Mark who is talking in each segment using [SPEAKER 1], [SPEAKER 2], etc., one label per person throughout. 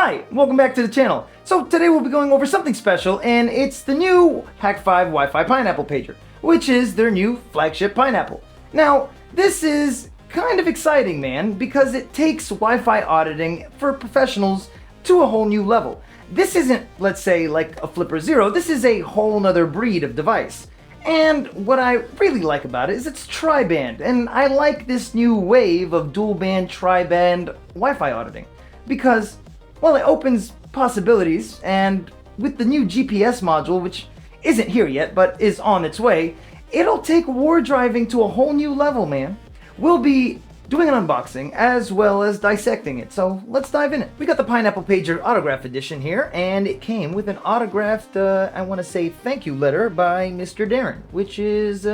[SPEAKER 1] Hi, welcome back to the channel. So today we'll be going over something special, and it's the new Hak5 WiFi Pineapple pager, which is their new flagship pineapple. Now, this is kind of exciting, man, because it takes Wi-Fi auditing for professionals to a whole new level. This isn't, let's say, like a Flipper Zero. This is a whole nother breed of device. And what I really like about it is it's tri-band, and I like this new wave of dual-band, tri-band Wi-Fi auditing because, well, it opens possibilities, and with the new GPS module, which isn't here yet but is on its way, it'll take war driving to a whole new level, man. We'll be doing an unboxing as well as dissecting it, so let's dive in it. We got the Pineapple Pager Autograph Edition here, and it came with an autographed, I want to say thank you letter by Mr. Darren, which is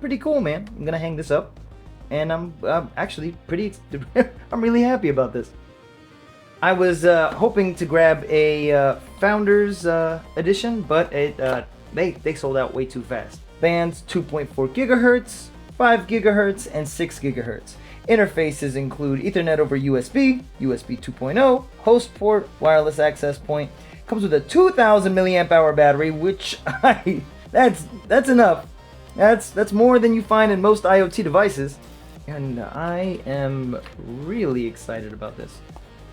[SPEAKER 1] pretty cool, man. I'm gonna hang this up, and I'm actually I'm really happy about this. I was hoping to grab a Founders edition, but they sold out way too fast. Bands 2.4 gigahertz, 5 gigahertz, and 6 gigahertz. Interfaces include Ethernet over USB, USB 2.0, host port, wireless access point. Comes with a 2,000 milliamp hour battery, which that's enough. That's more than you find in most IoT devices, and I am really excited about this.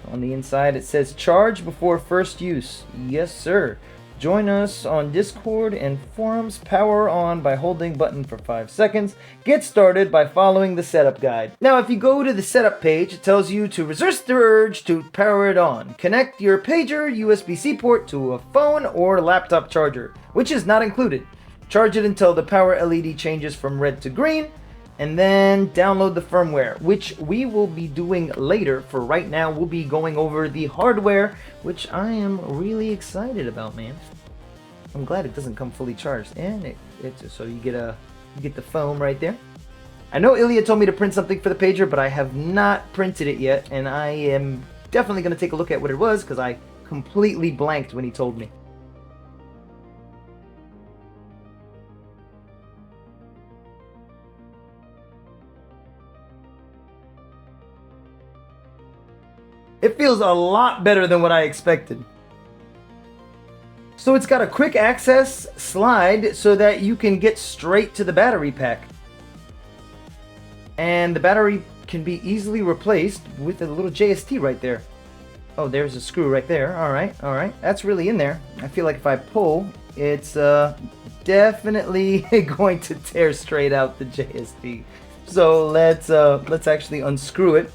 [SPEAKER 1] On the inside it says charge before first use. Yes, sir. Join us on Discord and forums. Power on by holding button for 5 seconds. Get started by following the setup guide. Now, if you go to the setup page, it tells you to resist the urge to power it on. Connect your pager USB-C port to a phone or laptop charger, which is not included. Charge it until the power LED changes from red to green, and then download the firmware, which we will be doing later. For right now, we'll be going over the hardware, which I am really excited about, man. I'm glad it doesn't come fully charged, and so you get the foam right there. I know Ilya told me to print something for the pager, but I have not printed it yet, and I am definitely going to take a look at what it was because I completely blanked when he told me. It feels a lot better than what I expected. So it's got a quick access slide so that you can get straight to the battery pack. And the battery can be easily replaced with a little JST right there. Oh, there's a screw right there. All right. That's really in there. I feel like if I pull, it's definitely going to tear straight out the JST. So let's actually unscrew it.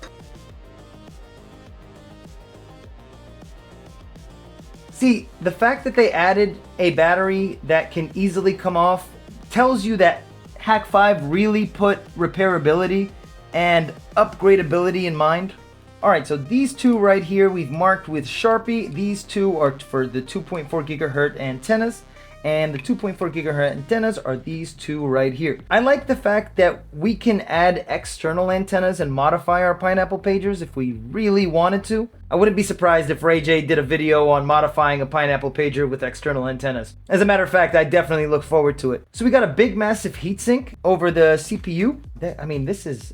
[SPEAKER 1] See, the fact that they added a battery that can easily come off tells you that Hak5 really put repairability and upgradability in mind. Alright, so these two right here we've marked with Sharpie. These two are for the 2.4 gigahertz antennas, and the 2.4 gigahertz antennas are these two right here. I like the fact that we can add external antennas and modify our Pineapple pagers if we really wanted to. I wouldn't be surprised if Ray J did a video on modifying a Pineapple pager with external antennas. As a matter of fact, I definitely look forward to it. So we got a big massive heatsink over the CPU. I mean, this is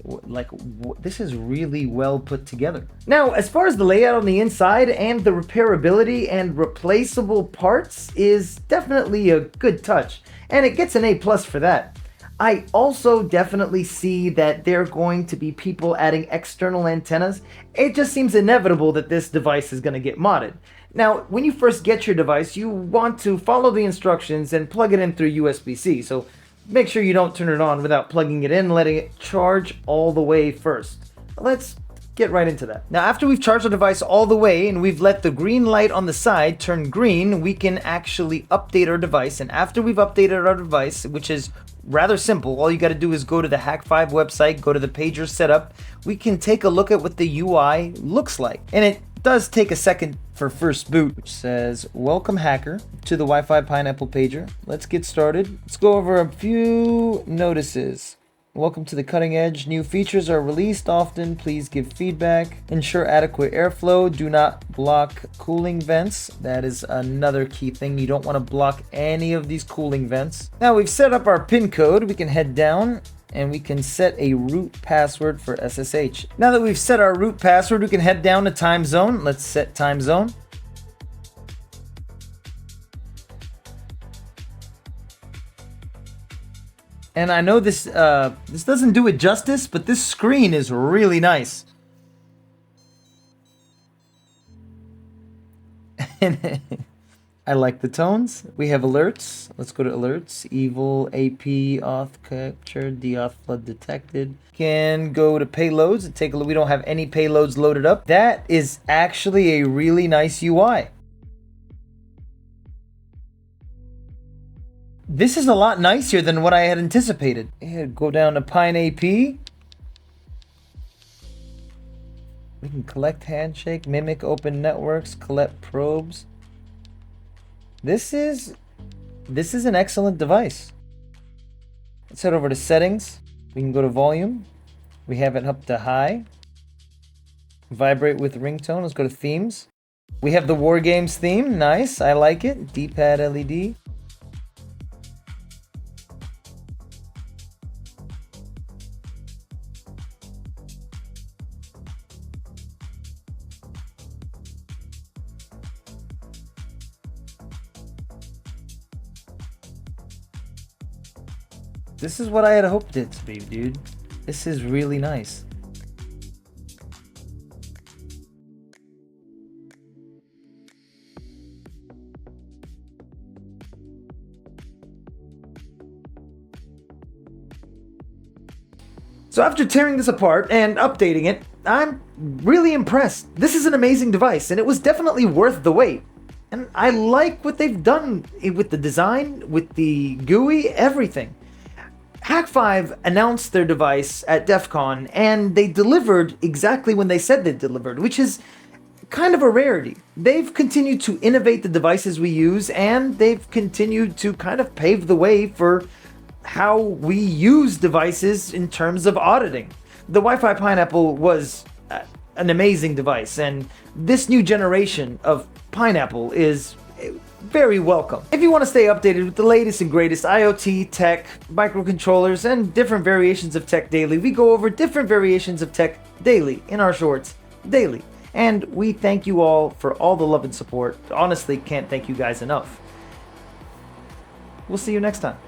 [SPEAKER 1] really well put together. Now, as far as the layout on the inside and the repairability and replaceable parts is definitely a good touch, and it gets an A+ for that. I also definitely see that there are going to be people adding external antennas. It just seems inevitable that this device is going to get modded. Now, when you first get your device, you want to follow the instructions and plug it in through USB-C. So make sure you don't turn it on without plugging it in and letting it charge all the way first. Let's get right into that. Now, after we've charged the device all the way and we've let the green light on the side turn green, we can actually update our device. And after we've updated our device, which is rather simple, all you got to do is go to the Hak5 website, go to the pager setup. We can take a look at what the UI looks like. And it does take a second for first boot, which says, welcome hacker to the Wi-Fi Pineapple pager. Let's get started. Let's go over a few notices. Welcome to the cutting edge. New features are released often. Please give feedback. Ensure adequate airflow. Do not block cooling vents. That is another key thing. You don't want to block any of these cooling vents. Now we've set up our pin code. We can head down and we can set a root password for SSH. Now that we've set our root password, we can head down to time zone. Let's set time zone. And I know this this doesn't do it justice, but this screen is really nice. I like the tones. We have alerts. Let's go to alerts. Evil, AP, auth captured, deauth flood detected. Can go to payloads and take a look. We don't have any payloads loaded up. That is actually a really nice UI. This is a lot nicer than what I had anticipated. Yeah, go down to Pine AP. We can collect handshake, mimic open networks, collect probes. This is an excellent device. Let's head over to settings. We can go to volume. We have it up to high. Vibrate with ringtone. Let's go to themes. We have the War Games theme. Nice. I like it. D-pad LED. This is what I had hoped it to be, dude. This is really nice. So after tearing this apart and updating it, I'm really impressed. This is an amazing device, and it was definitely worth the wait. And I like what they've done with the design, with the GUI, everything. Hak5 announced their device at DEF CON, and they delivered exactly when they said they delivered, which is kind of a rarity. They've continued to innovate the devices we use, and they've continued to kind of pave the way for how we use devices in terms of auditing. The Wi-Fi Pineapple was an amazing device, and this new generation of Pineapple is very welcome. If you want to stay updated with the latest and greatest IoT, tech, microcontrollers, and different variations of tech daily, we go over different variations of tech daily in our shorts daily. And we thank you all for all the love and support. Honestly, can't thank you guys enough. We'll see you next time.